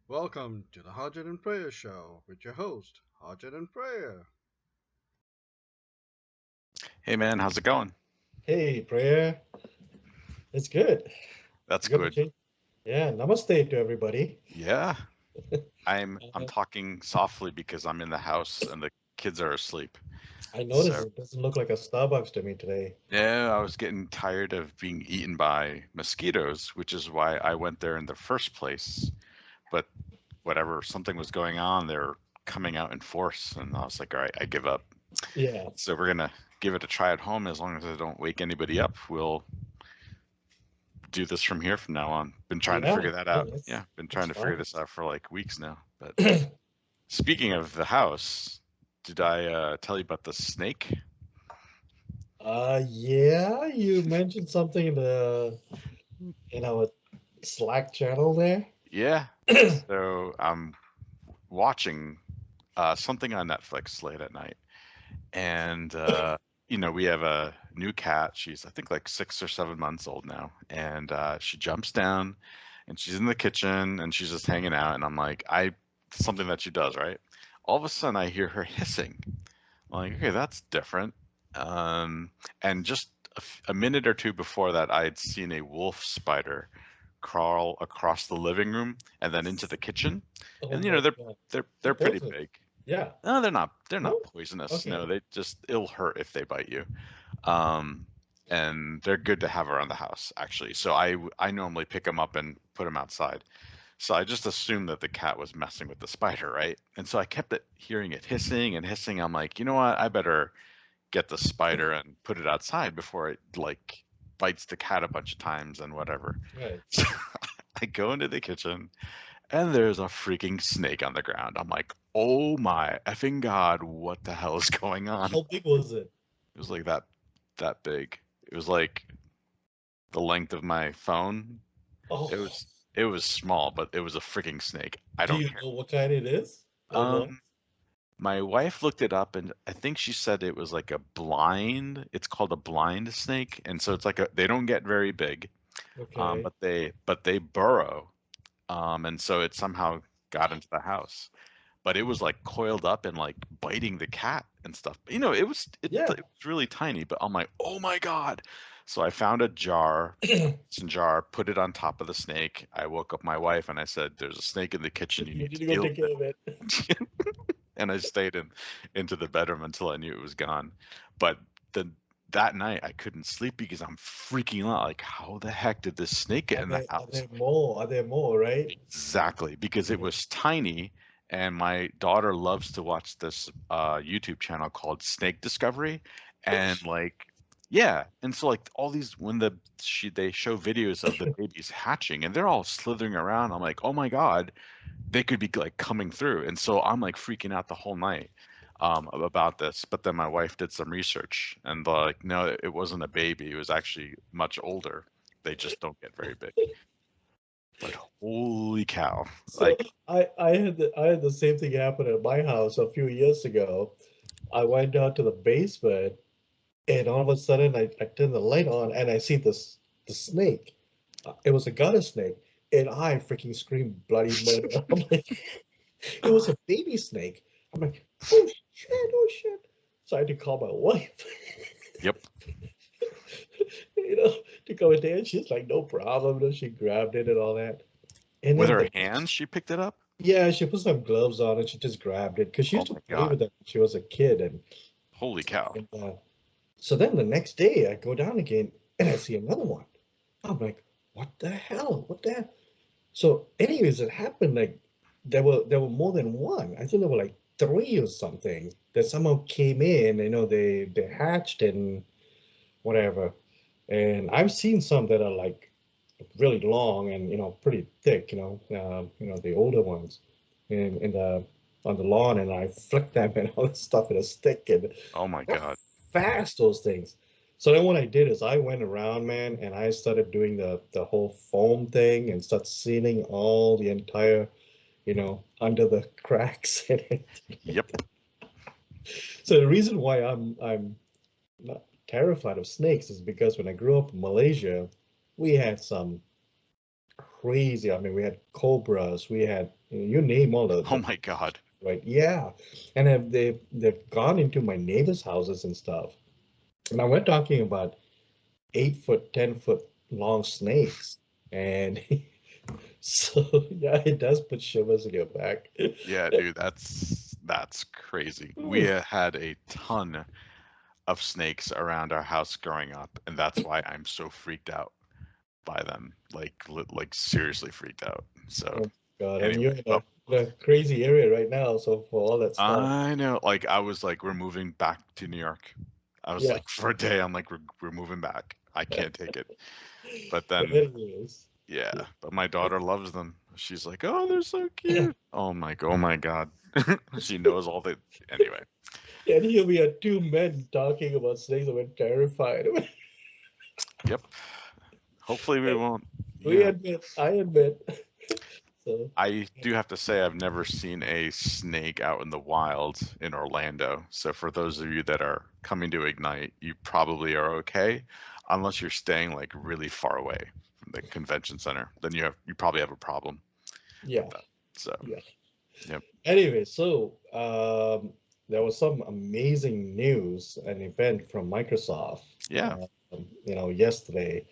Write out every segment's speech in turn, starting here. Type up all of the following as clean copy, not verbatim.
Welcome to the Harjit Prayer Show with your host, Harjit Prayer. Hey man, how's it going? Hey, Prayer. It's good. That's Good to good. change. Yeah, namaste to everybody. Yeah, I'm Uh, talking softly because I'm in the house and the kids are asleep. I noticed So it doesn't look like a Starbucks to me today. yeah, I was getting tired of being eaten by mosquitoes, which is why I went there in the first place. But whatever, something was going on, they're coming out in force, and I was like, all right, I give up. Yeah, So we're gonna give it a try at home. As long as I don't wake anybody up, we'll do this from here from now on. Been trying to yeah, figure that yeah, out. Yeah, been that's trying to figure fine. this out for like weeks now. But speaking of the house, did I tell you about the snake? Yeah, you mentioned something in our Slack channel there. Yeah. So I'm watching something on Netflix late at night, and we have a new cat. She's I think like 6 or 7 months old now, and she jumps down, and she's in the kitchen, and she's just hanging out, and I'm like, I something that she does, right? All of a sudden, I hear her hissing. I'm like, okay, that's different. Um, and just a minute or two before that, I had seen a wolf spider crawl across the living room and then into the kitchen. Oh And my God. they're They're pretty poisonous. big. Yeah. No, they're not No? poisonous. No, Okay. they just it'll hurt if they bite you. Um, and they're good to have around the house actually. So I normally pick them up and put them outside. So I just assumed that the cat was messing with the spider, right? And so I kept hearing it hissing and hissing. I'm like, you know what? I better get the spider and put it outside before it like bites the cat a bunch of times and whatever. Right. So I go into the kitchen and there's a freaking snake on the ground. I'm like, oh my effing god, what the hell is going on? How big was it? It was like that big. It was like the length of my phone. It Oh, was it was small, but it was a freaking snake. I do don't you care. know what kind it is? Or what? Um, my wife looked it up, and I think she said it was like a blind. It's called a blind snake, and so it's like they don't get very big, Okay. but they burrow, and so it somehow got into the house. But it was like coiled up and like biting the cat and stuff. It Yeah. was really tiny, but I'm like, oh my god! So I found a jar, mason jar, put it on top of the snake. I woke up my wife and I said, "There's a snake in the kitchen. You You need need to to go deal take with care of it. it." And I stayed into the bedroom until I knew it was gone. But the that night I couldn't sleep because I'm freaking out. Like, how the heck did this snake get in the Are house? there more? Are there more, right? Exactly, because it Yeah. was tiny, and my daughter loves to watch this YouTube channel called Snake Discovery, and like, yeah, and so like all these when they show videos of the babies hatching, and they're all slithering around. I'm like, oh my god, they could be like coming through, and so I'm like freaking out the whole night about this. But then my wife did some research, and like, no, it wasn't a baby; it was actually much older. They just don't get very big. But holy cow! So Like, I had the same thing happen at my house a few years ago. I went down to the basement and all of a sudden I turn the light on and I see the snake. It was a gutter snake. And I freaking screamed bloody murder. I'm like, it was a baby snake. I'm like, oh shit, oh shit. So I had to call my wife, yep. you know, to come in there. And she's like, no problem. You know, she grabbed it and all that. And With then her the hands, she picked it up. yeah, she put some gloves on and she just grabbed it because she Oh used to my play god! with it when she was a kid. Holy cow! And so then the next day I go down again and I see another one. I'm like, what the hell? What the hell? So, anyways, it happened like there were more than one. I think there were like three or something that somehow came in. You know, they hatched and whatever. And I've seen some that are like really long and pretty thick. The older ones in the on the lawn, and I flick them and all this stuff in a stick, and Oh my how god! fast those things. So then what I did is I went around, man, and I started doing the whole foam thing and start sealing all the entire, under the cracks in it. Yep. So the reason why I'm not terrified of snakes is because when I grew up in Malaysia, we had some crazy. I mean, we had cobras, we had you name all Oh the my God. right, yeah, and they've gone into my neighbors' houses and stuff. Now we're talking about 8 foot, 10 foot long snakes, and so yeah, it does put shivers in your back. Yeah, dude, that's crazy. We had a ton of snakes around our house growing up, and that's why I'm so freaked out by them. Like seriously freaked out. So Oh God, and you're anyway, in a crazy area right now, so for all that stuff. I know. Like I was like, we're moving back to New York. I was Yeah. like, for a day, I'm like, we're moving back. I can't take it. But But then, anyways, yeah. yeah. But my daughter loves them. She's like, oh, they're so cute. Oh my God. She knows all the. Anyway. And here we are, two men talking about snakes, and we're terrified. Yep. Hopefully we won't. We Yeah. admit, I admit. So I do have to say I've never seen a snake out in the wild in Orlando. So for those of you that are coming to Ignite, you probably are okay, unless you're staying like really far away from the convention center. Then you probably have a problem yeah, with that. So, yeah. yep. Anyway, so there was some amazing news, an event from Microsoft, Yeah. yesterday,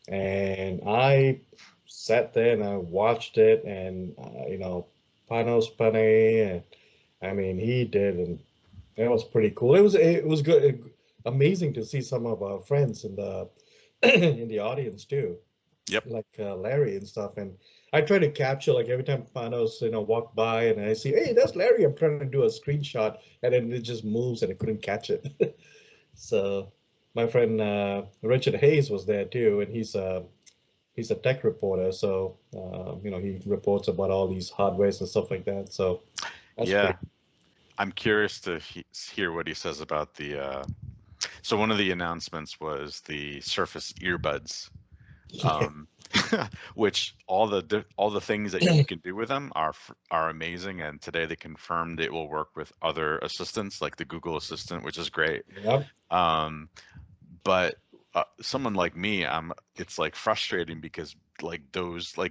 and I sat there and I watched it, and Panos Panay, and I mean he did, and it was pretty cool. It was good, amazing to see some of our friends in the in the audience too, Yep. like Larry and stuff. And I try to capture like every time Panos walk by and I see, hey, that's Larry. I'm trying to do a screenshot, and then it just moves and I couldn't catch it. So my friend Richard Hayes was there too, and he's a tech reporter. So he reports about all these hardwares and stuff like that. So that's Yeah. pretty. I'm curious to hear what he says about the. So one of the announcements was the Surface Earbuds, Yeah. which all the things that you can do with them are amazing. And today they confirmed it will work with other assistants like the Google Assistant, which is great. Yep. Um, but someone like me, it's like frustrating because like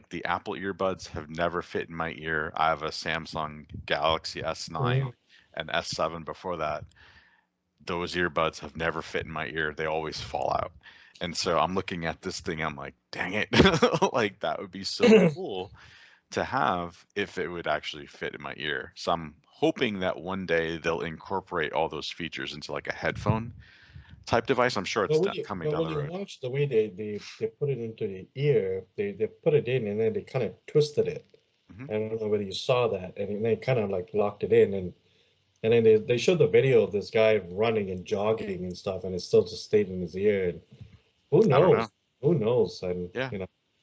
the Apple earbuds have never fit in my ear. I have a Samsung Galaxy S9 Mhm. and S7 before that. Those earbuds have never fit in my ear. They always fall out. And so I'm looking at this thing, I'm like, dang it. Like that would be so cool to have if it would actually fit in my ear. So I'm hoping that one day they'll incorporate all those features into like a headphone type device. I'm sure it's coming But down when the you road. watch the way they put it into the ear, they put it in and then they kind of twisted it. Hmm. I don't know whether you saw that, and then they kind of like locked it in, and then they showed the video of this guy running and jogging and stuff, and it still just stayed in his ear. And who I don't know. knows? Who knows? And Yeah,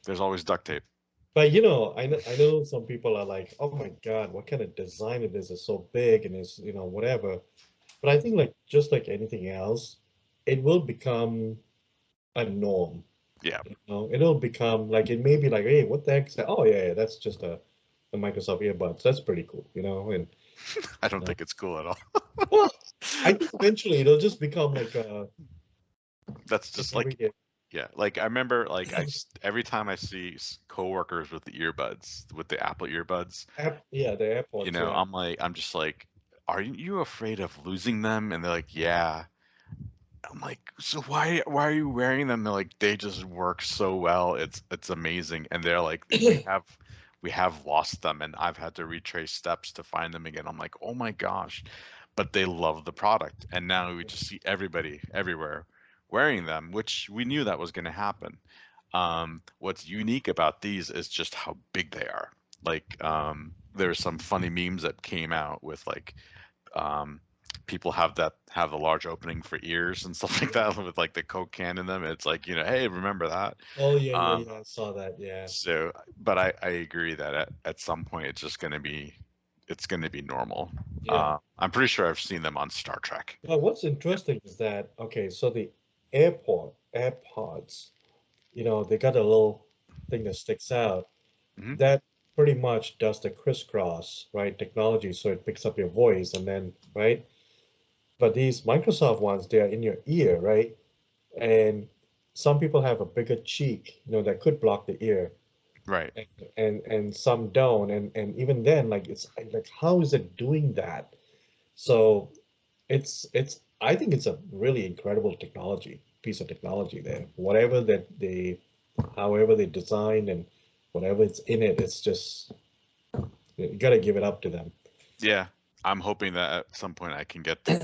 there's always duct tape. but I know some people are like, oh my God, what kind of design it is? It's so big and it's whatever. But I think like just like anything else, it will become a norm. Yeah, It'll become like it may be like, hey, what the heck is that? Oh yeah, that's just a Microsoft earbuds. That's pretty cool, and I don't uh, think it's cool at all. well, I think eventually it'll just become like That's just like, everyday yeah, like I remember like every time I see coworkers with the earbuds, with the Apple earbuds, app. Yeah, the AirPods. Yeah, I'm just like, are you afraid of losing them? And they're like, yeah. I'm like, so why are you wearing them? They're like, they just work so well. It's amazing. And they're like, we have lost them, and I've had to retrace steps to find them again. I'm like, oh my gosh. But they love the product. And now we just see everybody everywhere wearing them, which we knew that was going to happen. What's unique about these is just how big they are. Like, there's some funny memes that came out with like um, people have the large opening for ears and stuff like that with like the Coke can in them. It's like, hey, remember that? oh yeah, yeah, Um, yeah. I saw that. Yeah, so, but I agree that at some point it's gonna be normal. yeah. I'm pretty sure I've seen them on Star Trek. Well, what's Yeah. interesting is that okay, so the AirPods, they got a little thing that sticks out. Hmm. That pretty much does the crisscross, right, technology, so it picks up your voice and then, right? But these Microsoft ones, they're in your ear, right? And some people have a bigger cheek, that could block the ear. Right. and some don't, and even then, like it's like how is it doing that? So it's I think it's a really incredible technology, piece of technology there. Whatever that they, however they designed and whatever it's in it, it's just you gotta give it up to them. Yeah. I'm hoping that at some point I can get to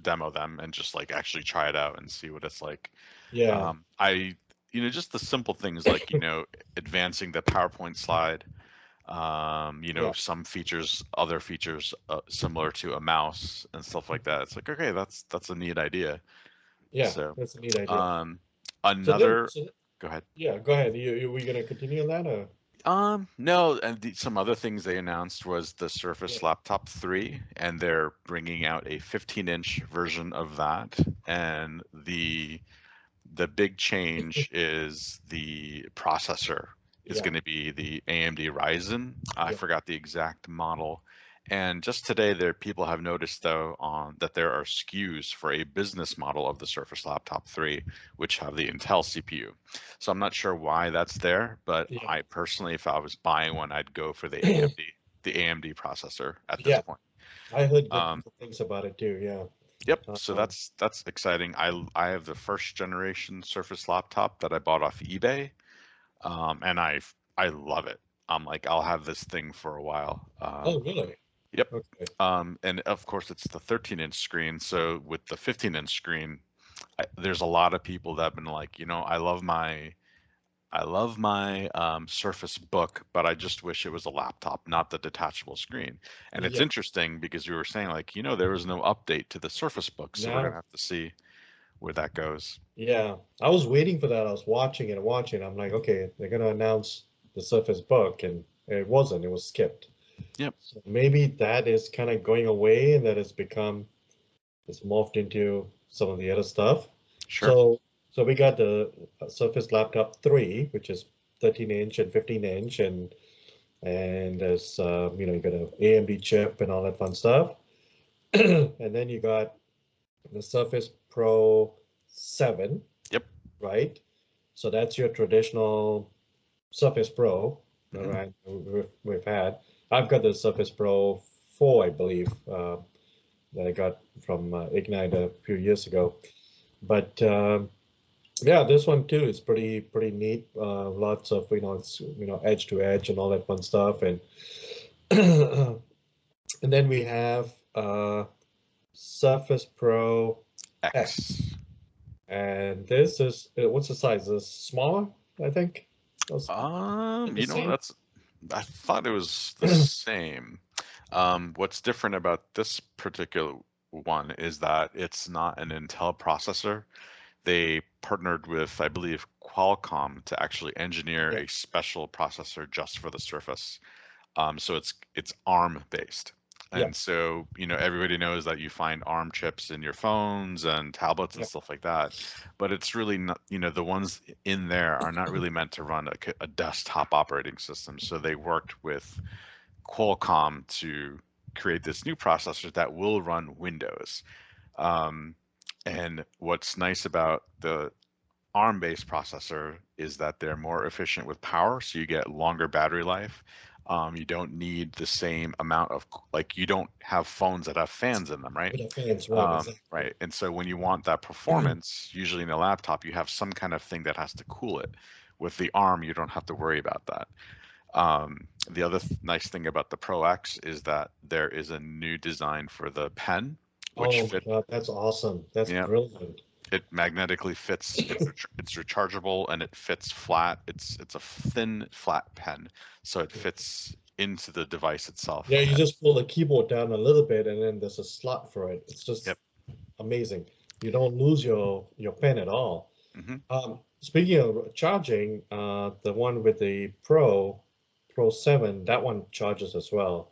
demo them, and just like actually try it out and see what it's like. Yeah, I, just the simple things like, advancing the PowerPoint slide, yeah, some features, other features similar to a mouse and stuff like that. It's like, okay, that's a neat idea. yeah. So, That's a neat idea. um, So then, another, so go ahead. yeah, go ahead. We gonna continue on that or? No, and some other things they announced was the Yeah, Surface Laptop 3, and they're bringing out a 15-inch version of that. And the big change is the processor is yeah, going to be the AMD Ryzen. I yeah, forgot the exact model. And just today, people have noticed though on that there are SKUs for a business model of the Surface Laptop 3, which have the Intel CPU. So I'm not sure why that's there, but yeah. I personally, if I was buying one, I'd go for the AMD processor at this Yeah, point. I heard good Um, things about it too. Yeah. Yep. So Um, that's exciting. I have the first generation Surface laptop that I bought off eBay, and I love it. I'm like, I'll have this thing for a while. oh, really? Yep. Okay. And of course it's the 13-inch screen. So with the 15-inch screen, there's a lot of people that have been like, I love my Surface Book, but I just wish it was a laptop, not the detachable screen. And it's Yeah. interesting because we were saying like, there was no update to the Surface Book, so we're gonna Now, have to see where that goes. yeah, I was waiting for that. I was watching and watching. I'm like, okay, they're gonna announce the Surface Book, and it wasn't. It was skipped. Yep, So maybe that is kind of going away, and that it's morphed into some of the other stuff. sure. So, so we got the Surface Laptop 3, which is 13 inch and 15 inch, and there's you got an AMD chip and all that fun stuff. And then you got the Surface Pro 7, Yep. right? So that's your traditional Surface Pro, all Hmm. right? We've had. I've got the Surface Pro 4, I believe, that I got from Ignite a few years ago. But yeah, this one too is pretty neat. Lots of it's edge to edge and all that fun stuff, and and then we have Surface Pro X. X, and this is what's the size? This smaller, I think. Those the You know what? same. I thought it was the same. What's different about this particular one is that it's not an Intel processor. They partnered with, I believe, Qualcomm to actually engineer Yeah, a special processor just for the Surface. So it's ARM based. yeah, And so, everybody knows that you find ARM chips in your phones and tablets and yeah, stuff like that. But it's really not, the ones in there are not really meant to run a desktop operating system. So they worked with Qualcomm to create this new processor that will run Windows. Um, and what's nice about the ARM-based processor is that they're more efficient with power, so you get longer battery life. You don't need the same amount of, like, you don't have phones that have fans in them, right? with the fans, right? Right. Exactly. And so when you want that performance, usually in a laptop, you have some kind of thing that has to cool it. With the ARM, you don't have to worry about that. The other nice thing about the Pro X is that there is a new design for the pen, which Oh my fit. God, that's awesome. That's Yeah, brilliant. it magnetically fits. It's rechargeable and it fits flat. It's a thin flat pen, so it fits into the device itself. Yeah, you just pull the keyboard down a little bit, and then there's a slot for it. It's just Yep. amazing. You don't lose your pen at all. Hmm. Speaking of charging, the one with the Pro 7, that one charges as well.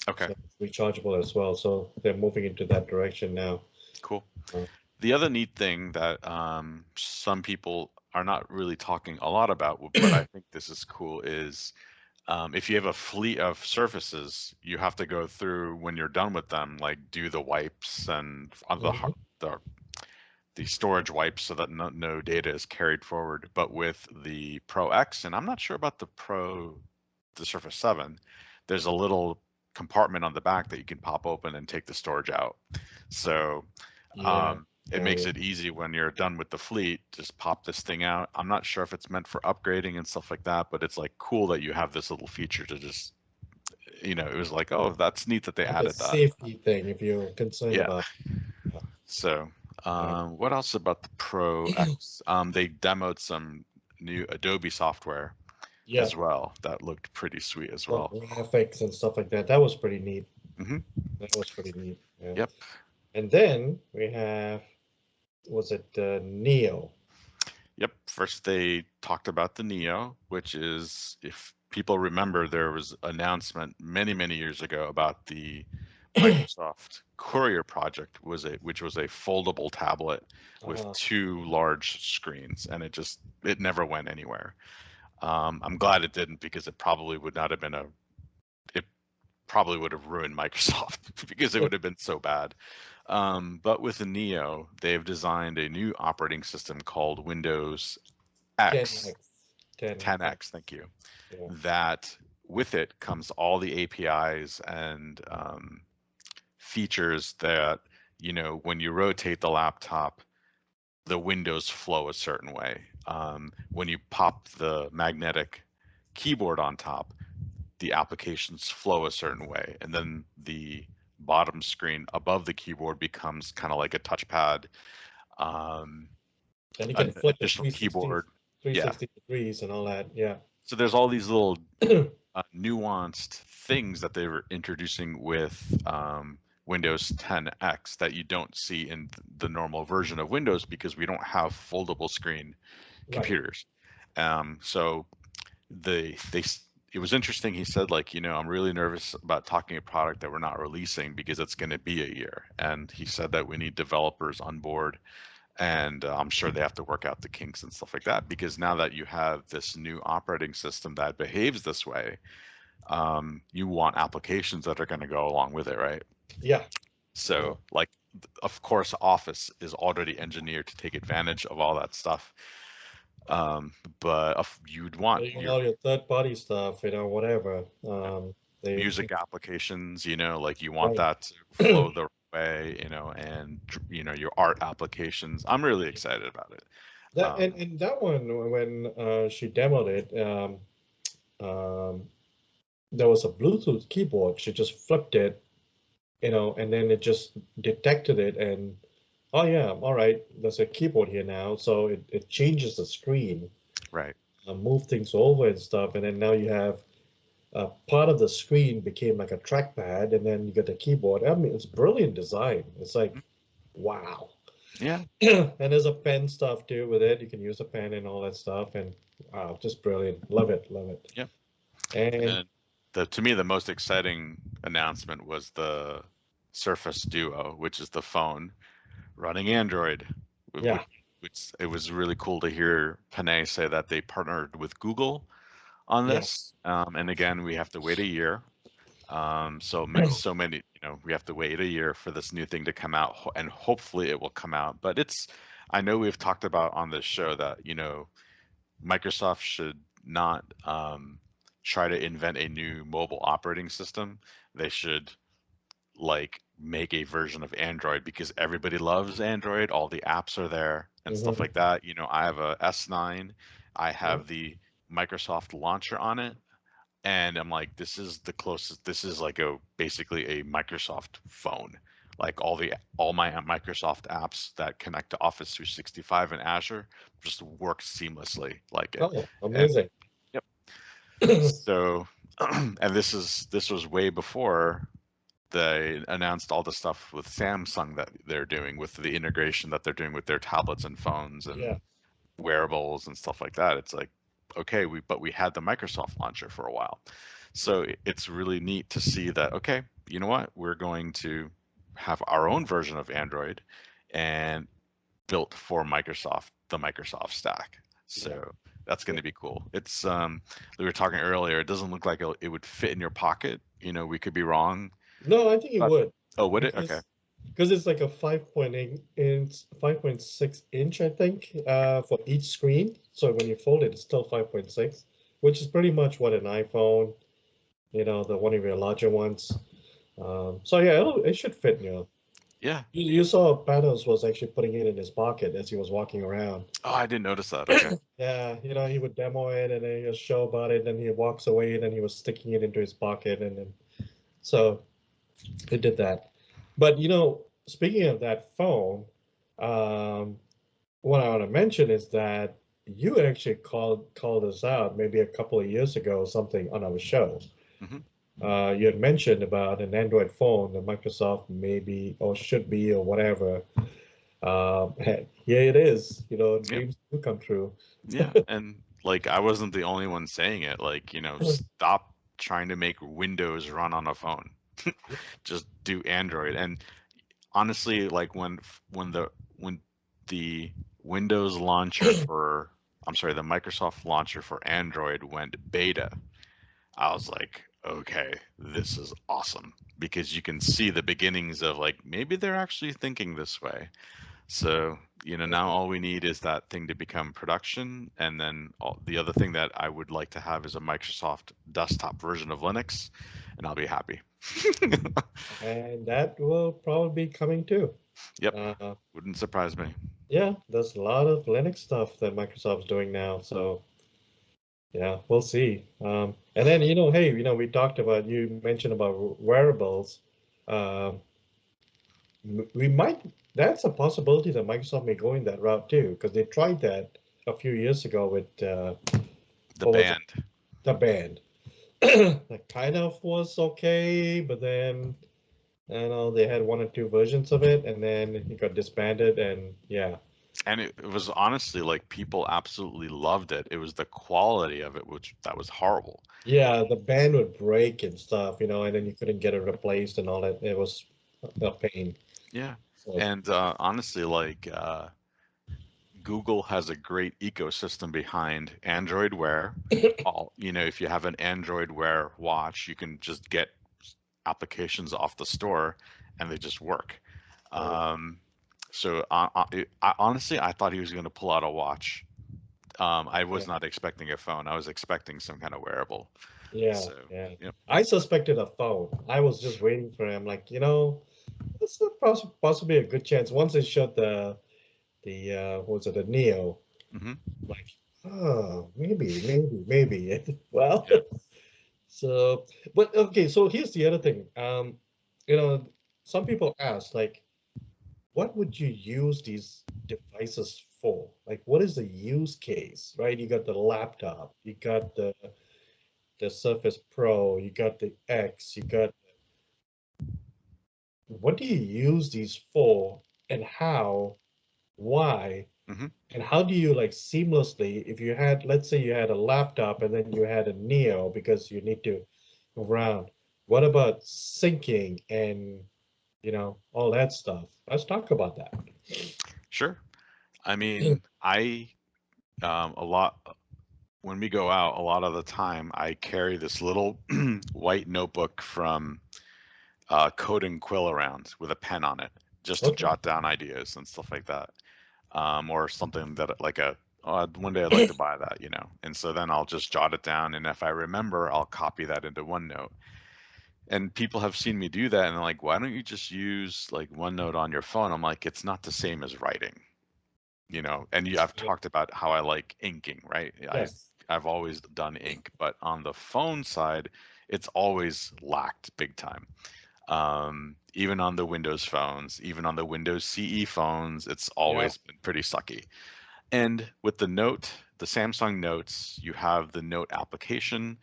Okay. So it's rechargeable as well. So they're moving into that direction now. Cool. Uh, The other neat thing that some people are not really talking a lot about, but I think this is cool, is if you have a fleet of surfaces, you have to go through when you're done with them, like do the wipes and the mhm. the storage wipes so that no data is carried forward. But with the Pro X, and I'm not sure about the Surface 7, there's a little compartment on the back that you can pop open and take the storage out. So Yeah. it makes it easy when you're done with the fleet, just pop this thing out. I'm not sure if it's meant for upgrading and stuff like that, but it's like cool that you have this little feature to just, it was like, oh, that's neat that they Like a added that. safety thing if you're concerned Yeah. about. So what else about the Pro X? They demoed some new Adobe software Yeah. as well. That looked pretty sweet as well. Graphics and stuff like that. That was pretty neat. Mhm. That was pretty neat. Yeah. Yep. And then we have, was it Neo? Yep. First, they talked about the Neo, which is, if people remember, there was an announcement many, many years ago about the Microsoft Courier project, which was a foldable tablet with two large screens, and it never went anywhere. I'm glad it didn't, because it probably would not have been it probably would have ruined Microsoft because it would have been so bad. But with the Neo, they've designed a new operating system called Windows X. 10X, thank you. Yeah. That with it comes all the APIs and features that, when you rotate the laptop, the windows flow a certain way. When you pop the magnetic keyboard on top, the applications flow a certain way. And then the bottom screen above the keyboard becomes kind of like a touchpad. And you can flip the keyboard. 360 degrees and all that. Yeah. So there's all these little nuanced things that they were introducing with Windows 10X that you don't see in the normal version of Windows, because we don't have foldable screen computers. So it was interesting. He said, like, I'm really nervous about talking a product that we're not releasing because it's going to be a year. And he said that we need developers on board, and I'm sure they have to work out the kinks and stuff like that, because now that you have this new operating system that behaves this way, you want applications that are going to go along with it, right? Yeah. So, like, of course, Office is already engineered to take advantage of all that stuff. But you'd want all your third-party stuff, whatever. Music applications, like you want that to flow the way, and your art applications. I'm really excited about it. And that one, when she demoed it, there was a Bluetooth keyboard. She just flipped it, and then it just detected it, and oh yeah, all right, there's a keyboard here now, so it changes the screen, right? Move things over and stuff, and then now you have part of the screen became like a trackpad, and then you got the keyboard. I mean, it's brilliant design. It's like, wow. Yeah. And there's a pen stuff too with it. You can use a pen and all that stuff, and wow, just brilliant. Love it, love it. Yeah. And to me, the most exciting announcement was the Surface Duo, which is the phone running Android. Yeah. It was really cool to hear Panay say that they partnered with Google on this. And again, we have to wait a year. So many, we have to wait a year for this new thing to come out, and hopefully it will come out. But I know we've talked about on this show that, Microsoft should not try to invent a new mobile operating system. They should make a version of Android, because everybody loves Android. All the apps are there and stuff like that. I have a S9. I have the Microsoft launcher on it, and I'm like, this is the closest. This is like basically a Microsoft phone. Like all my Microsoft apps that connect to Office 365 and Azure just work seamlessly like it. Oh, amazing. So, and this was way before they announced all the stuff with Samsung that they're doing, with the integration that they're doing with their tablets and phones and wearables and stuff like that. It's like, okay, but we had the Microsoft launcher for a while. So it's really neat to see that, okay, you know what? We're going to have our own version of Android and built for Microsoft, the Microsoft stack. So that's going to be cool. It's we were talking earlier, it doesn't look like it would fit in your pocket. We could be wrong. No, I think it would. Oh, would it? Okay. because it's like a 5.8 inch, 5.6 inch, I think, for each screen. So when you fold it, it's still 5.6, which is pretty much what an iPhone, the one of your larger ones. So yeah, it should fit, Yeah. You saw Panos was actually putting it in his pocket as he was walking around. Oh, I didn't notice that. Okay. Yeah, he would demo it and then he'll show about it, then he walks away and then he was sticking it into his pocket and then so it did that. But speaking of that phone, um, what I want to mention is that you actually called us out maybe a couple of years ago or something on our show. Hmm. You had mentioned about an Android phone that Microsoft maybe or should be or whatever. Here it is. Yep. Dreams do come true. Yeah. And like, I wasn't the only one saying it. Like, stop trying to make Windows run on a phone. Just do Android. And honestly, like when the Windows launcher for, I'm sorry, the Microsoft launcher for Android went beta, I was like, okay, this is awesome because you can see the beginnings of like maybe they're actually thinking this way. So, now all we need is that thing to become production. And then the other thing that I would like to have is a Microsoft desktop version of Linux, and I'll be happy. And that will probably be coming too. Yep. Uh, Wouldn't surprise me. yeah, there's a lot of Linux stuff that Microsoft's doing now. So yeah, we'll see. And then, hey, we talked about, you mentioned about wearables. Um, we might, that's a possibility that Microsoft may go in that route too, because they tried that a few years ago with, The what was it? band. The band. That kind of was okay, but then, they had one or two versions of it, and then it got disbanded, and yeah. And it was honestly like people absolutely loved it. It was the quality of it, which that was horrible. Yeah, the band would break and stuff, and then you couldn't get it replaced and all that. It was a pain. Yeah. So, And honestly, like Google has a great ecosystem behind Android Wear. If you have an Android Wear watch, you can just get applications off the store and they just work. Um, so honestly, I thought he was going to pull out a watch. I yeah, was not expecting a phone. I was expecting some kind of wearable. yeah, So, yeah. yep. I suspected a phone. I was just waiting for him, like, this is possibly a good chance. Once they showed the what was it, the Neo, Hmm. like, oh, maybe. Well, Yeah. so, but okay, so here's the other thing. You know, some people ask, like, what would you use these devices for? Like, what is the use case, right? You got the laptop, you got the Surface Pro, you got the X, you got, what do you use these for, and how, why, Hmm. and how do you like seamlessly, if you had, let's say you had a laptop and then you had a Neo because you need to move around, what about syncing and, all that stuff? Let's talk about that. Sure. I mean, a lot when we go out, a lot of the time I carry this little white notebook from Code and Quill around with a pen on it, just to Okay. jot down ideas and stuff like that, or something that like one day I'd like to buy that, and so then I'll just jot it down, and if I remember, I'll copy that into OneNote. And people have seen me do that, and they're like, "Why don't you just use like OneNote on your phone?" I'm like, "It's not the same as writing." And I've Yeah. talked about how I like inking, right? Yes. I've always done ink, but on the phone side, it's always lacked big time. Even on the Windows phones, even on the Windows CE phones, it's Yeah. always been pretty sucky. And with the Samsung Notes, you have the Note application.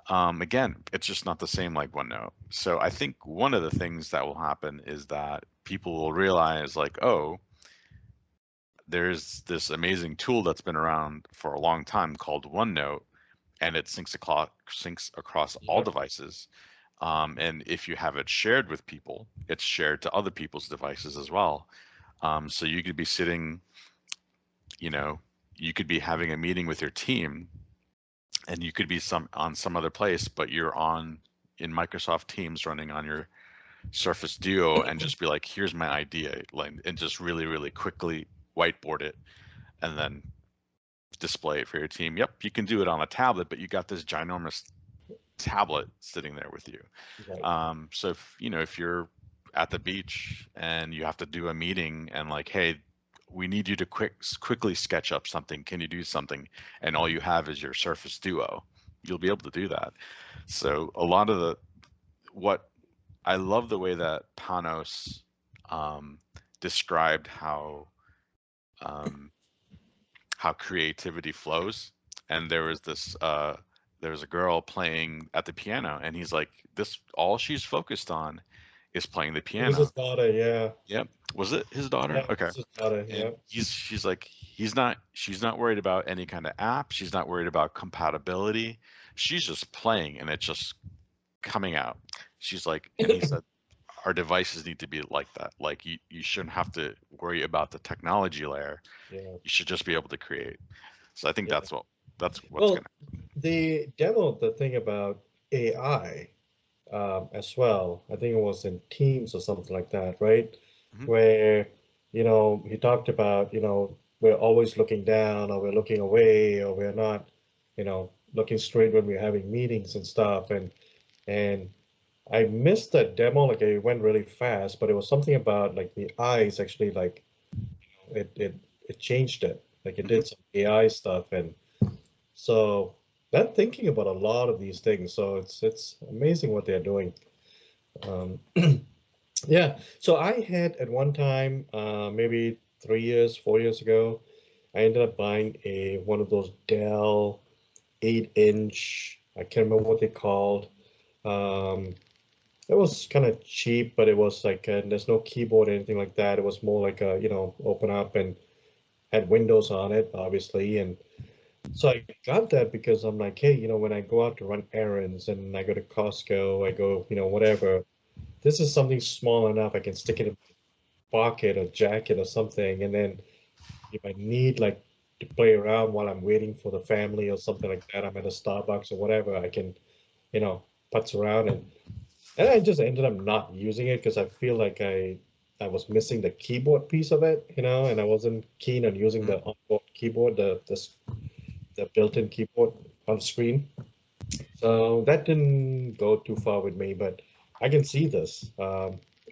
Again, it's just not the same like OneNote. So I think one of the things that will happen is that people will realize, like, oh, there's this amazing tool that's been around for a long time called OneNote, and it syncs across all Yep. devices. And if you have it shared with people, it's shared to other people's devices as well. So you could be sitting, you know, you could be having a meeting with your team, and you could be on some other place, but you're on in Microsoft Teams running on your Surface Duo and just be like, here's my idea, like, and just really, really quickly whiteboard it and then display it for your team. Yep, you can do it on a tablet, but you got this ginormous tablet sitting there with you. Right. So if you're at the beach and you have to do a meeting and like, hey, we need you to quickly sketch up something. Can you do something? And all you have is your Surface Duo. You'll be able to do that. So a lot of what I love the way that Panos described um, how creativity flows. And there was a girl playing at the piano, and he's like, this all she's focused on is playing the It was his piano. daughter, yeah. Yep. Was it his daughter? Yeah, Okay. it's his daughter, And yeah. she's not worried about any kind of app. She's not worried about compatibility. She's just playing and it's just coming out. She's like, and he said, our devices need to be like that. Like you shouldn't have to worry about the technology layer. Yeah, You should just be able to create. So I think yeah. that's what's Well, gonna. they demoed the thing about AI as well. I think it was in Teams or something like that, right? Mhm. Where, he talked about, we're always looking down or we're looking away or we're not, looking straight when we're having meetings and stuff. And I missed that demo, like it went really fast, but it was something about like the eyes actually like it it it changed it. Like it Mhm. did some AI stuff and so I'm thinking about a lot of these things. So it's amazing what they're doing. Um, yeah. So I had at one time, maybe 3 years, 4 years ago, I ended up buying a one of those Dell 8-inch. I can't remember what they called. Um, it was kind of cheap, but it was like there's no keyboard or anything like that. It was more like a open up and had Windows on it, obviously, and so I got that because I'm like, hey, when I go out to run errands and I go to Costco, I go, whatever, this is something small enough I can stick it in my pocket or jacket or something. And then if I need like to play around while I'm waiting for the family or something like that, I'm at a Starbucks or whatever, I can, putz around and I just ended up not using it because I feel like I was missing the keyboard piece of it, and I wasn't keen on using Mhm. the onboard keyboard, the built-in keyboard on screen. So that didn't go too far with me, but I can see this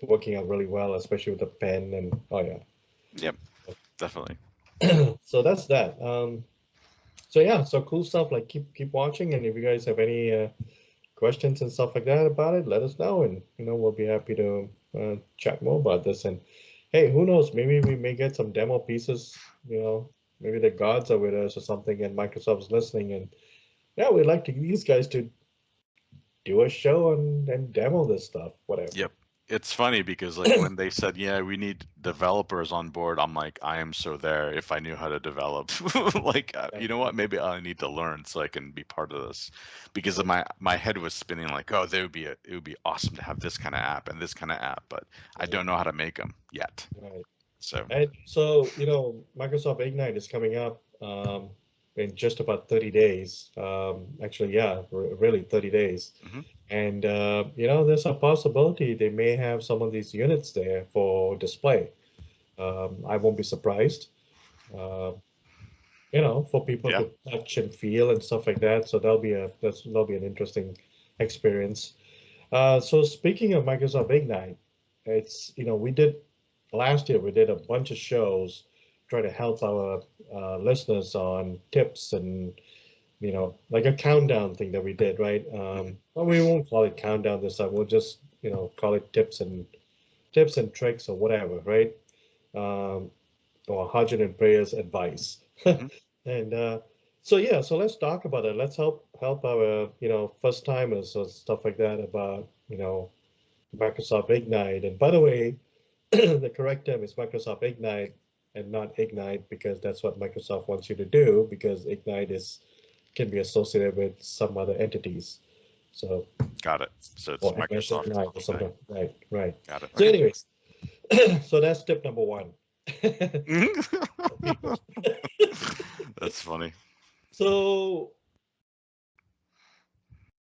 working out really well, especially with the pen and oh Yep. Definitely. yeah. So that's that. So yeah, so cool stuff. Like keep watching, and if you guys have any questions and stuff like that about it, let us know, and we'll be happy to chat more about this. And hey, who knows? Maybe we may get some demo pieces. Maybe the gods are with us or something, and Microsoft's listening, and yeah, we'd like to these guys to do a show and demo this stuff, whatever. Yep. It's funny because like when they said, yeah, we need developers on board, I'm like, I am so there if I knew how to develop. Like, Yeah, you know what? Maybe I need to learn so I can be part of this because of my head was spinning like, oh, it would be awesome to have this kind of app and this kind of app, but I right, don't know how to make them yet. right. So, And so, Microsoft Ignite is coming up in just about 30 days. Actually, yeah, really 30 days. mhm. And, there's a possibility they may have some of these units there for display. I won't be surprised, uh, for people Yeah. to touch and feel and stuff like that. So that'll be an interesting experience. So speaking of Microsoft Ignite, it's, we did last year, we did a bunch of shows try to help our listeners on tips and, like a countdown thing that we did, right? Mhm. Well, we won't call it countdown this time. We'll just, call it tips and tricks or whatever, right? Um, or Harjit and Prayer's advice. Mhm. And so yeah, so let's talk about it. Let's help our first timers or stuff like that about Microsoft Ignite. And by the way, the correct term is Microsoft Ignite and not Ignite because that's what Microsoft wants you to do because Ignite is can be associated with some other entities. So Got it. So it's or MS Microsoft Ignite or Ignite. something. Right, right. Got it. So Okay. anyways, so that's tip number one. People. That's funny. So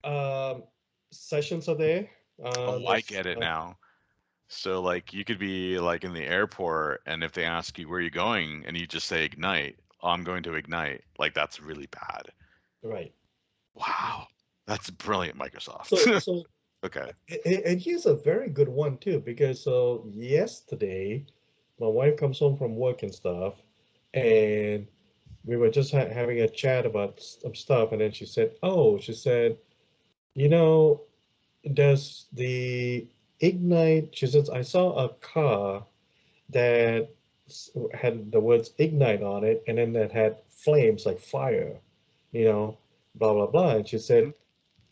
um, sessions are there. Oh, I There's get it now. So like you could be like in the airport, and if they ask you where you're going, and you just say Ignite, oh, I'm going to Ignite, like that's really bad. Right. Wow, that's brilliant, So Microsoft. so Okay. and here's a very good one too, because so yesterday my wife comes home from work and stuff, and we were just having a chat about some stuff, and then she said, "Oh," she said, "you know, does the Ignite?" She says, "I saw a car that had the words Ignite on it, and then that had flames like fire, you know, blah blah blah." And she Mhm. said,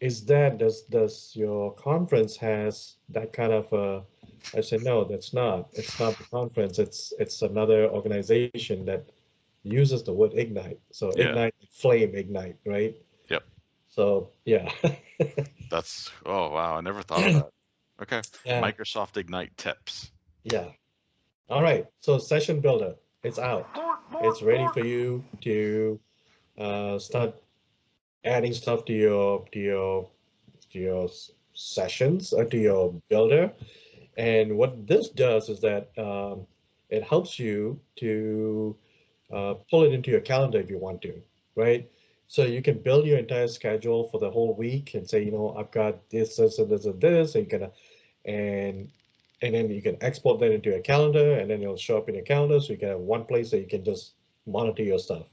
"Is that does your conference has that kind of a?" I said, "No, that's not. It's not the conference. It's another organization that uses the word ignite. So Yeah. ignite, flame, ignite, right? Yep. So yeah, That's, oh wow, I never thought of that. Okay. yeah, Microsoft Ignite tips. yeah. All right. So session builder, it's out. It's ready for you to start adding stuff to your sessions or to your builder. And what this does is that it helps you to pull it into your calendar if you want to, right? So you can build your entire schedule for the whole week and say, I've got this, and this, and this, and you can, and and then you can export that into your calendar, and then it'll show up in your calendar, so you can have one place that you can just monitor your stuff.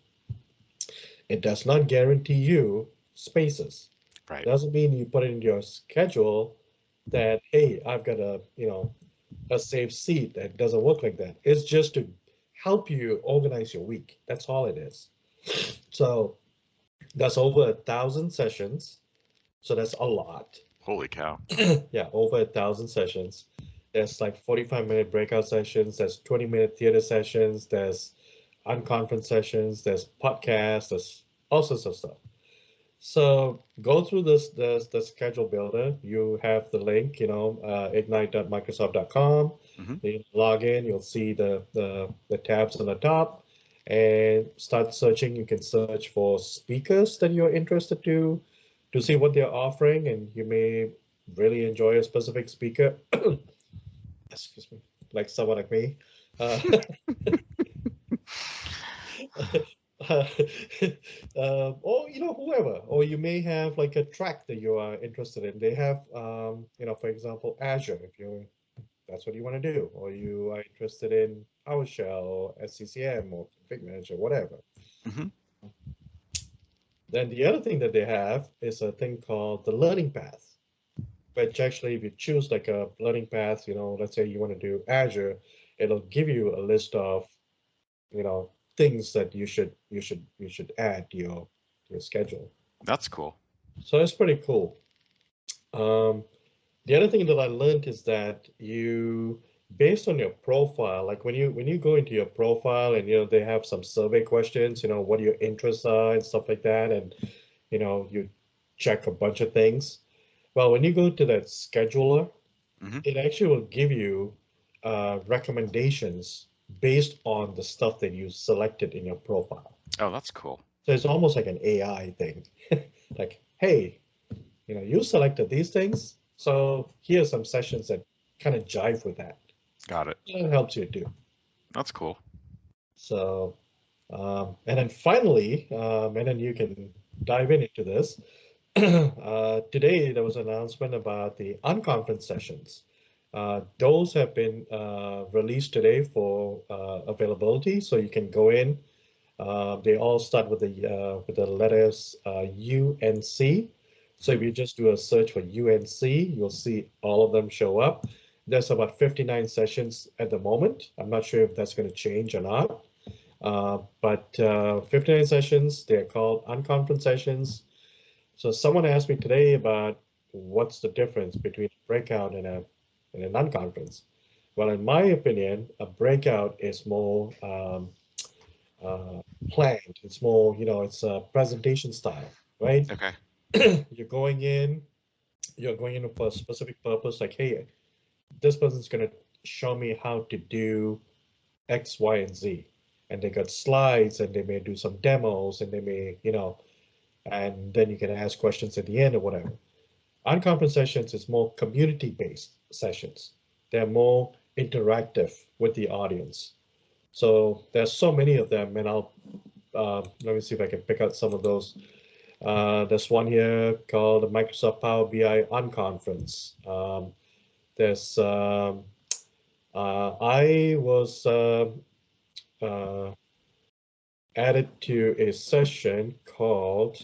It does not guarantee you spaces. Right. Doesn't mean you put it in your schedule that, hey, I've got a safe seat. That doesn't work like that. It's just to help you organize your week. That's all it is. So that's over 1,000 sessions. So that's a lot. Holy cow. Yeah, over 1,000 sessions. There's like 45-minute breakout sessions. There's 20-minute theater sessions. There's unconference sessions. There's podcasts. There's all sorts of stuff. So go through the schedule builder. You have the link, ignite.microsoft.com. Hmm. You log in, you'll see the tabs on the top and start searching. You can search for speakers that you're interested to see what they're offering, and you may really enjoy a specific speaker. Excuse me, like someone like me. Uh, uh, or whoever, or you may have like a track that you are interested in. They have for example, Azure, if you that's what you want to do, or you are interested in PowerShell or SCCM or config manager, whatever. Hmm. Then the other thing that they have is a thing called the learning path, which actually, if you choose like a learning path, let's say you want to do Azure, it'll give you a list of things that you should add to your schedule. That's cool. So it's pretty cool. Um, the other thing that I learned is that based on your profile, like when you go into your profile and they have some survey questions, what your interests are and stuff like that, and you check a bunch of things. Well, when you go to that scheduler, Hmm. it actually will give you recommendations based on the stuff that you selected in your profile. Oh, that's cool. So it's almost like an AI thing. Like, hey, you selected these things, so here's some sessions that kind of jive with that. Got it. That helps you too. That's cool. So, and then finally, and then you can dive into this. Today, there was an announcement about the unconference sessions. Those have been released today for availability, so you can go in. They all start with the letters UNC. So if you just do a search for UNC, you'll see all of them show up. There's about 59 sessions at the moment. I'm not sure if that's going to change or not. But 59 sessions, they're called unconference sessions. So someone asked me today about what's the difference between a breakout and an unconference. Well, in my opinion, a breakout is more uh, planned. It's more, it's a presentation style, right? Okay. You're going in, for a specific purpose, like, hey, this person's going to show me how to do X, Y, and Z. And they got slides and they may do some demos and they may, and then you can ask questions at the end or whatever. Unconference sessions is more community-based sessions. they're more interactive with the audience. So there's so many of them, and I'll let me see if I can pick out some of those. There's one here called the Microsoft Power BI Unconference. There's I was uh, added to a session called,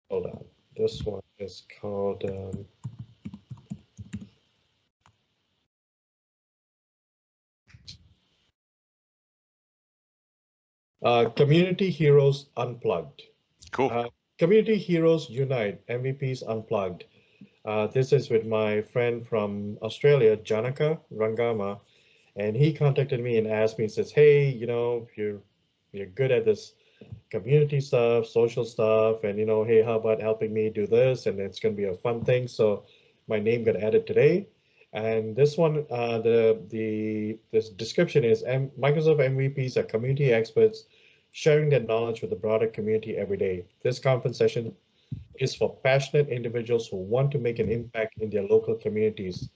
hold on, this one is called Community Heroes Unplugged. Cool. Community Heroes Unite, MVPs Unplugged. This is with my friend from Australia, Janaka Rangama, and he contacted me and asked me, says, hey, you're good at this community stuff, social stuff, and hey, how about helping me do this? And it's gonna be a fun thing. So my name got added today. And this one, this description is Microsoft MVPs are community experts sharing their knowledge with the broader community every day. This conference session is for passionate individuals who want to make an impact in their local communities.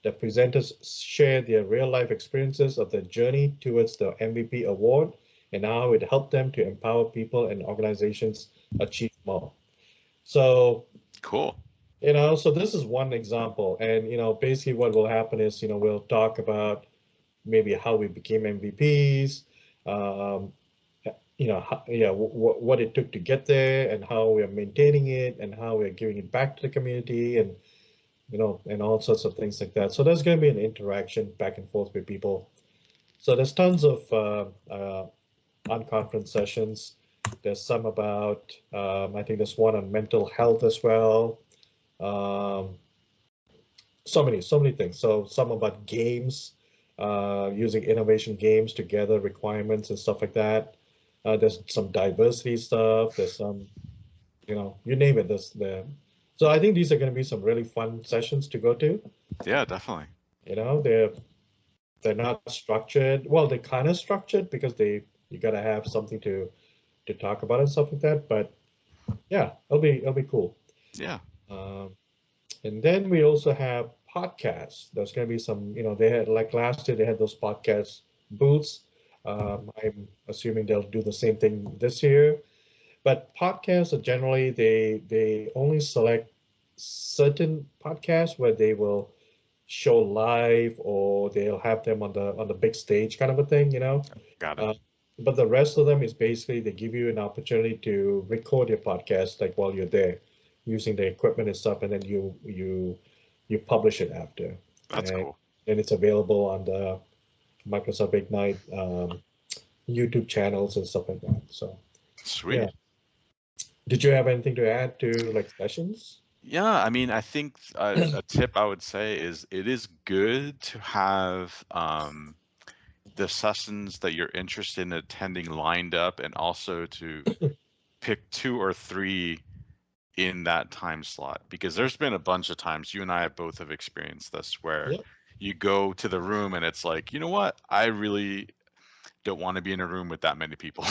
The presenters share their real-life experiences of their journey towards the MVP award and how it helped them to empower people and organizations achieve more. So, Cool. so this is one example. And, basically what will happen is, we'll talk about maybe how we became MVPs, um, what it took to get there and how we are maintaining it and how we're giving it back to the community and, and all sorts of things like that. So there's going to be an interaction back and forth with people. So there's tons of unconference sessions. There's some about, I think there's one on mental health as well. Um, so many things. So some about games, using innovation games to gather requirements and stuff like that. There's some diversity stuff. There's some, you name it. There's the. So I think these are going to be some really fun sessions to go to. Yeah, definitely. They're not structured. Well, they're kind of structured because you got to have something to talk about and stuff like that. But yeah, it'll be cool. Yeah. Um, and then we also have podcasts. There's going to be some, they had like last year they had those podcast booths. I'm assuming they'll do the same thing this year. But podcasts are generally they only select certain podcasts where they will show live or they'll have them on the big stage kind of a thing. Got it. But the rest of them is basically they give you an opportunity to record your podcast like while you're there using the equipment and stuff, and then you publish it after. That's and, cool. and it's available on the Microsoft Ignite YouTube channels and stuff like that. So Sweet. yeah. Did you have anything to add to like sessions? Yeah, I mean, I think a tip I would say is it is good to have the sessions that you're interested in attending lined up and also to pick 2 or 3 in that time slot, because there's been a bunch of times you and I both have experienced this where Yep. you go to the room and it's like, you know what? I really don't want to be in a room with that many people.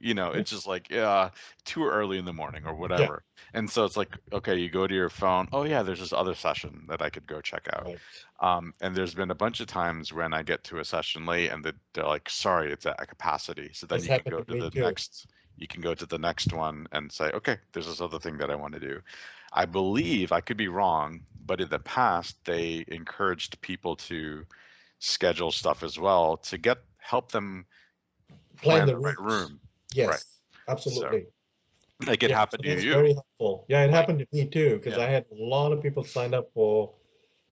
It's just like, yeah, too early in the morning or Yeah. whatever. And so it's like, okay, you go to your phone. Oh yeah, there's this other session that I could go check out. Right. And there's been a bunch of times when I get to a session late and they're like, sorry, it's at capacity. So then This you can happened go to to me the too. next, you can go to the next one and say, okay, there's this other thing that I want to do. I believe, I could be wrong, but in the past they encouraged people to schedule stuff as well to help them Plan plan the the right routes. room. Right. Yes, So absolutely. like it Yeah, so happened to that's you. very helpful. Yeah, it Like, happened to me too, because yeah. I had a lot of people signed up for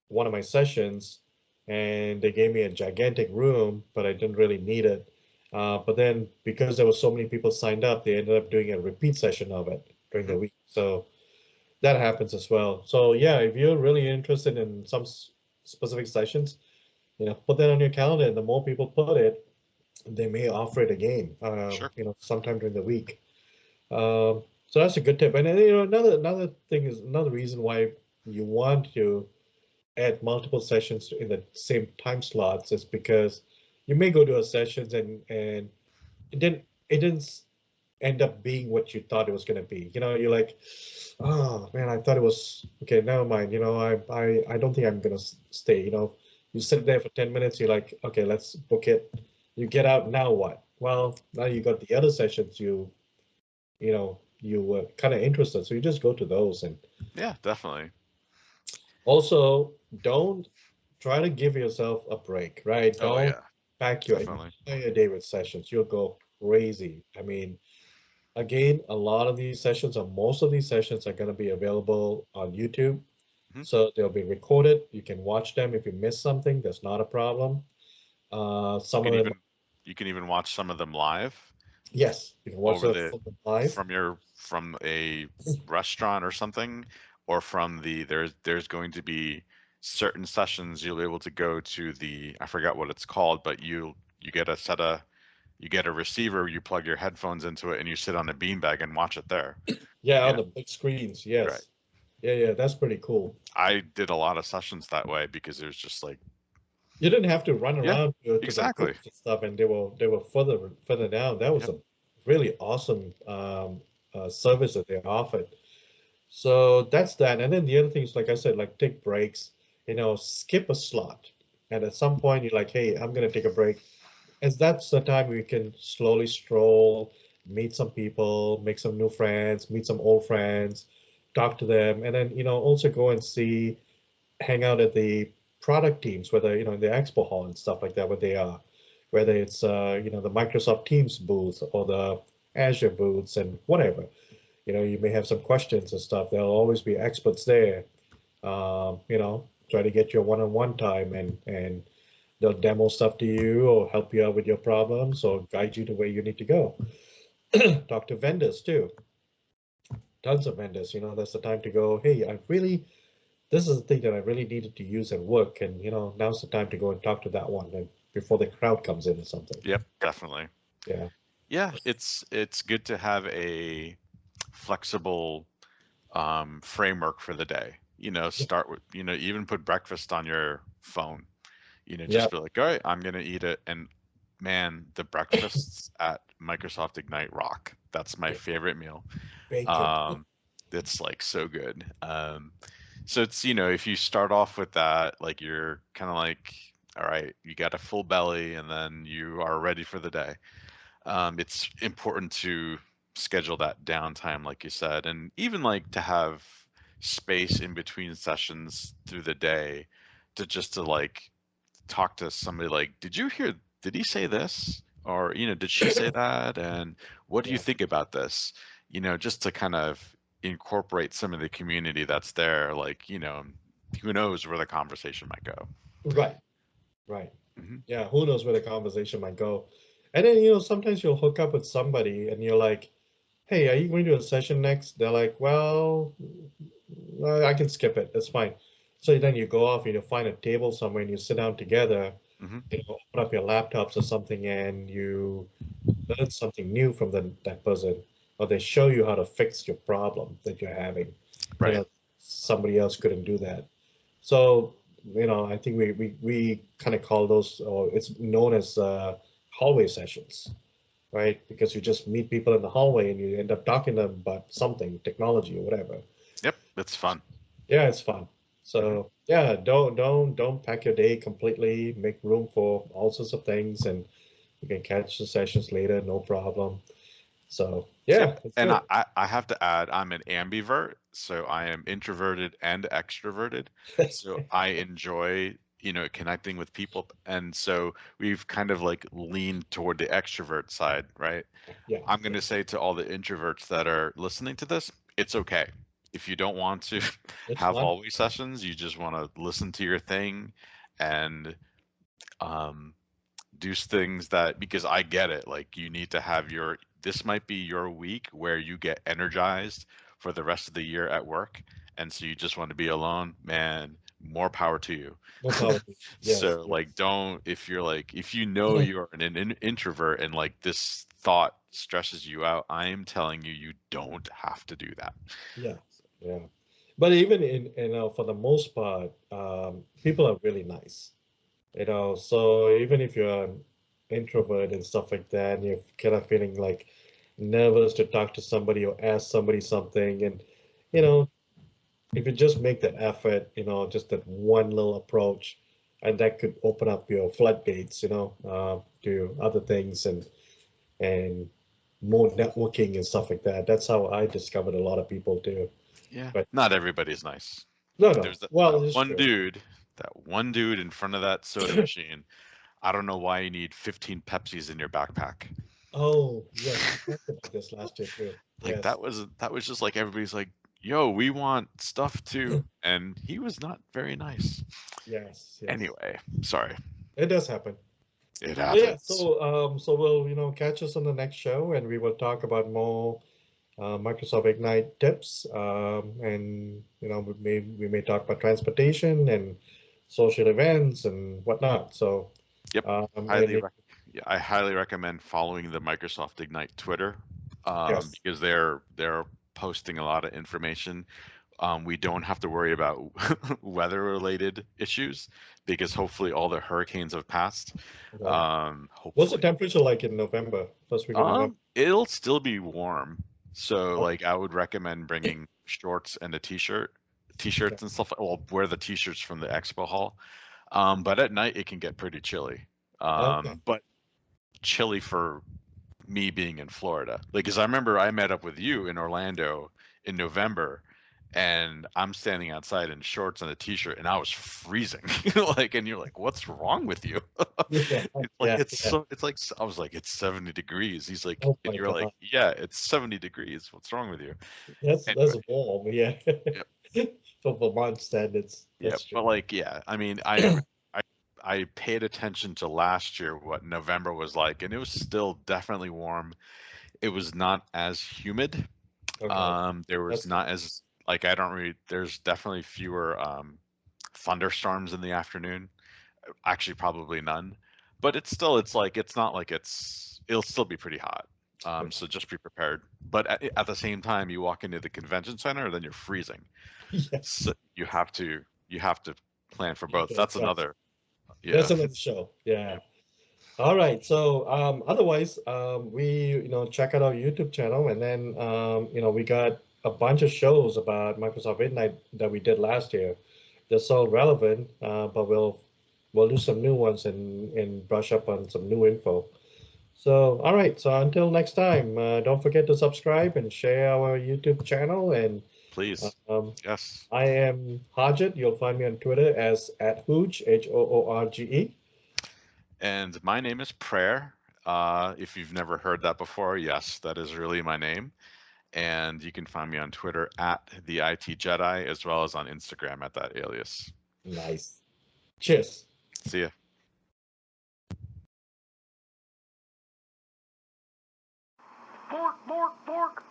one of my sessions and they gave me a gigantic room, but I didn't really need it. But then because there were so many people signed up, they ended up doing a repeat session of it during the Mhm. week. So that happens as well. So yeah, if you're really interested in some specific sessions, put that on your calendar. And the more people put it, they may offer it again, Sure. sometime during the week. So that's a good tip. And then, another thing is another reason why you want to add multiple sessions in the same time slots is because you may go to a sessions and it didn't end up being what you thought it was going to be. You're like, oh man, I thought it was okay. Never mind. I don't think I'm going to stay. You sit there for 10 minutes. You're like, okay, let's book it. You get out. Now what? Well, now you got the other sessions. You were kind of interested, so you just go to those. And Yeah, definitely. also, don't try to give yourself a break, right? Oh Don't yeah, pack your definitely. entire day with sessions. You'll go crazy. I mean, again, a lot of these sessions, or most of these sessions, are going to be available on YouTube. Mhm. So they'll be recorded. You can watch them. If you miss something, that's not a problem. You Some of can them, even you can even watch some of them live yes, you can watch over them the live. from a restaurant or something, or from there's going to be certain sessions you'll be able to go to the, I forgot what it's called, but you get a set of you get a receiver, you plug your headphones into it, and you sit on a beanbag and watch it there. Yeah, on Yeah, the big screens. right. Yes. Yeah, yeah, that's pretty cool. I did a lot of sessions that way because it was just like, You didn't have to run yeah, around to the exactly. booths and stuff, and they were further down. That was Yep. a really awesome service that they offered. So that's that. And then the other things, like I said, like take breaks, skip a slot. And at some point, you're like, hey, I'm going to take a break. As that's the time we can slowly stroll, meet some people, make some new friends, meet some old friends, talk to them, and then, also go and hang out at the product teams, whether, in the expo hall and stuff like that, where they are, whether it's, the Microsoft Teams booth or the Azure booths and whatever. You may have some questions and stuff. There'll always be experts there. Try to get your one-on-one time, and they'll demo stuff to you or help you out with your problems or guide you to where you need to go. Talk to vendors too. Tons of vendors. That's the time to go. Hey, this is the thing that I really needed to use at work, and now's the time to go and talk to that one, and before the crowd comes in or something. Yep, definitely. Yeah. Yeah, it's good to have a flexible framework for the day. Start with, even put breakfast on your phone. Yeah. Just be like, all right, I'm gonna eat it. And man, the breakfasts at Microsoft Ignite rock. That's my favorite meal. Bacon. Um, it's like so good. So it's, if you start off with that, like you're kind of like, all right, you got a full belly and then you are ready for the day. It's important to schedule that downtime, like you said, and even like to have space in between sessions through the day to just to like talk to somebody like, did he say this? Or, did she say that? And what do you Yeah. think about this? Just to kind of incorporate some of the community that's there, like, who knows where the conversation might go. Right. Right. Hmm. Yeah, who knows where the conversation might go. And then, sometimes you'll hook up with somebody and you're like, hey, are you going to a session next? They're like, well, I can skip it. That's fine. So then you go off and you find a table somewhere and you sit down together, Hmm. open up your laptops or something, and you learn something new from that person, or they show you how to fix your problem that you're having. You Right. know, Somebody else couldn't do that. So, I think we kind of call those, or it's known as hallway sessions, right? Because you just meet people in the hallway and you end up talking to them about something, technology or whatever. Yep. It's fun. Yeah, it's fun. Hmm. So yeah, don't pack your day completely. Make room for all sorts of things, and you can catch the sessions later, no problem. So Yep. yeah, it's And good. I have to add, I'm an ambivert, so I am introverted and extroverted. So I enjoy, connecting with people. And so we've kind of like leaned toward the extrovert side, right? Yeah, I'm going yeah, to say to all the introverts that are listening to this, it's okay. If you don't want to it's have fun. hallway sessions, you just want to listen to your thing and um, do things that, because I get it, like you need to have this might be your week where you get energized for the rest of the year at work, and so you just want to be alone, man, more power to you. No problem. Yes, So yes. like, don't, if you know you're an introvert and like this thought stresses you out, I am telling you, you don't have to do that. Yeah, yeah. But even for the most part, people are really nice. So even if you're an introvert and stuff like that, and you're kind of feeling like, nervous to talk to somebody or ask somebody something. And, you know, if you just make that effort, just that one little approach, and that could open up your floodgates, to other things and more networking and stuff like that. That's how I discovered a lot of people too. Yeah, But not everybody's nice. no, Like no. there's that, Well, that it's one true. dude, in front of that soda machine. I don't know why you need 15 Pepsis in your backpack. Oh, yes, we talked about this last year too. Like Yes, that was just like everybody's like, "Yo, we want stuff too," and he was not very nice. yes, yes. Anyway, sorry. It does happen. It But yeah, happens. so we'll, catch us on the next show, and we will talk about more Microsoft Ignite tips, and we may talk about transportation and social events and whatnot. So, Yep. and Highly rec- yeah, I highly recommend following the Microsoft Ignite Twitter, yes, because they're posting a lot of information. We don't have to worry about weather-related issues because hopefully all the hurricanes have passed. right. What's the Hopefully. temperature like in November, first week of November? It'll still be warm. So Oh, like I would recommend bringing shorts and a t-shirt, okay, t-shirts and stuff. Well, wear the t-shirts from the expo hall. But at night it can get pretty chilly. okay, But chilly for me being in Florida. Like, cause I remember I met up with you in Orlando in November, and I'm standing outside in shorts and a t-shirt, and I was freezing. Like, and you're like, "What's wrong with you?" yeah, It's like yeah, yeah. I was like, "It's 70 degrees." He's like, Oh and my you're like, God, "Yeah, it's 70 degrees. What's wrong with you?" that's Anyway, warm, yeah. yep, For Vermont standards, yep. that's true. But like, yeah, I mean, I I paid attention to last year what November was like, and it was still definitely warm. It was not as humid. Okay, There was that's not nice. as like I don't really. There's definitely fewer thunderstorms in the afternoon. Actually, probably none. But it's not like it'll still be pretty hot. Okay. So just be prepared. But at the same time, you walk into the convention center, then you're freezing. Yes. So you have to plan for both. Okay, That's gotcha. another. That's Yeah. another show. Yeah. Yep. All right. So, otherwise, we, check out our YouTube channel, and then, we got a bunch of shows about Microsoft Ignite that we did last year. They're still relevant, but we'll do some new ones and brush up on some new info. So, all right. So until next time, don't forget to subscribe and share our YouTube channel. And Please. um, Yes. I am Harjit. You'll find me on Twitter as @Hoorge, Hoorge. And my name is Prayer. If you've never heard that before, yes, that is really my name. And you can find me on Twitter at the IT Jedi, as well as on Instagram at that alias. Nice. Cheers. See ya. Bork, bork, bork.